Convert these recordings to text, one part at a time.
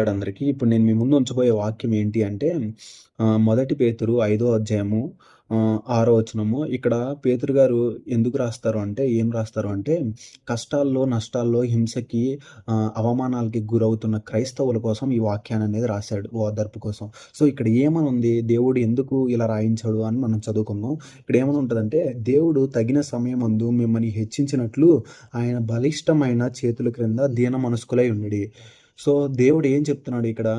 అందరికి. ఇప్పుడు నేను మీ ముందు ఉంచబోయే వాక్యం ఏంటి అంటే మొదటి పేతురు 5వ అధ్యాయము 6వ వచనము. ఇక్కడ పేతురు గారు ఎందుకు రాస్తారు అంటే, ఏం రాస్తారు అంటే, కష్టాల్లో, నష్టాల్లో, హింసకి, అవమానాలకి గురవుతున్న క్రైస్తవుల కోసం ఈ వాక్యాన్ననేది రాశాడు. ఓదార్పు కోసం. సో, ఇక్కడ ఏమనుంది? దేవుడు ఎందుకు ఇలా రాయించాడు అని మనం చదువుకుందాం. ఇక్కడ ఏమని ఉంటదంటే, దేవుడు తగిన సమయమందు మిమ్మల్ని హెచ్చించినట్లు ఆయన బలిష్టమైన చేతుల క్రింద దీన మనస్కులై ఉండుడి. సో, దేవుడు ఏం చెప్తున్నాడు ఇక్కడ,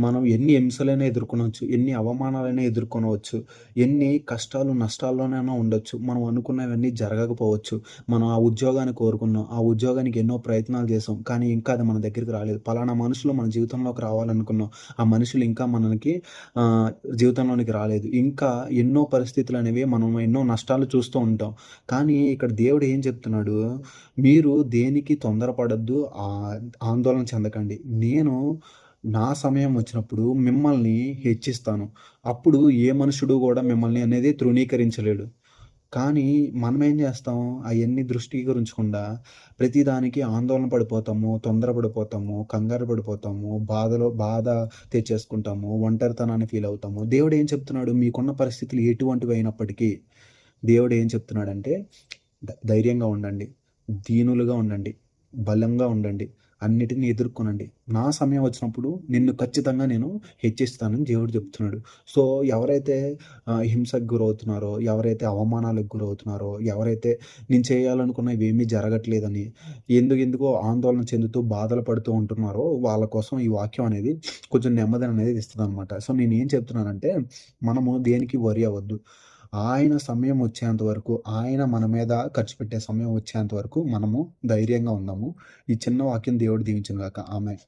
మనం ఎన్ని హింసలైనా ఎదుర్కొనొచ్చు, ఎన్ని అవమానాలైనా ఎదుర్కొనవచ్చు, ఎన్ని కష్టాలు, నష్టాల్లోనైనా ఉండొచ్చు. మనం అనుకున్నవన్నీ జరగకపోవచ్చు. మనం ఆ ఉద్యోగాన్ని కోరుకున్నాం. ఆ ఉద్యోగానికి ఎన్నో ప్రయత్నాలు చేసాం. కానీ ఇంకా అది మన దగ్గరికి రాలేదు. పలానా మనుషులు మన జీవితంలోకి రావాలనుకున్నాం. ఆ మనుషులు ఇంకా మనకి ఆహ్, జీవితంలోనికి రాలేదు. ఇంకా ఎన్నో పరిస్థితులనేవి మనం ఎన్నో నష్టాలు చూస్తూ ఉంటాం. కానీ ఇక్కడ దేవుడు ఏం చెప్తున్నాడు, మీరు దేనికి తొందరపడొద్దు, ఆందోళన చెందకండి. నేను నా సమయం వచ్చినప్పుడు మిమ్మల్ని హెచ్చిస్తాను. అప్పుడు ఏ మనుషుడు గూడా మిమ్మల్ని అనేది తృణీకరించలేడు. కానీ మనమేం జేస్తాం, అయన్నీ దృష్టికరించకుండా ప్రతిదానికి ఆందోళన పడిపోతాము, తొందరపడిపోతాము, కంగారు పడిపోతాము, బాధ తెచ్చేసుకుంటాము, ఒంటరితనాన్ని ఫీలవుతాము. దేవుడేం చెప్తున్నాడు, మీకున్న పరిస్థితులు ఎటువంటివైనప్పటికీ దేవుడేం చెప్తున్నాడంటే, ధైర్యంగా ఉండండి, దీనులుగా ఉండండి, బలంగా ఉండండి, అన్నిటిని ఎదుర్కొనండి. నా సమయం వచ్చినప్పుడు నిన్ను ఖచ్చితంగా నేను హెచ్చిస్తానని దేవుడు చెప్తున్నాడు. సో, ఎవరైతే హింసకు గురవుతున్నారో, ఎవరైతే అవమానాలకు గురవుతున్నారో, ఎవరైతే నేను చేయాలనుకున్నవేమీ జరగట్లేదని, ఎందుకెందుకో ఆందోళన చెందుతూ బాధలు పడుతూ ఉంటున్నారో, వాళ్ళ కోసం ఈ వాక్యం అనేది కొంచెం నెమ్మదిననేది ఇస్తదనమాట. సో, నేనేం చెప్తున్నానంటే, మనము దేనికి వరీ అవ్వద్దు. ఆయన సమయం వచ్చేంత వరకు, ఆయన మన మీద ఖర్చు పెట్టే సమయం వచ్చేంత వరకు మనము ధైర్యంగా ఉందాము. ఈ చిన్న వాక్యం దేవుడు దీవించును గాక. ఆమేన్.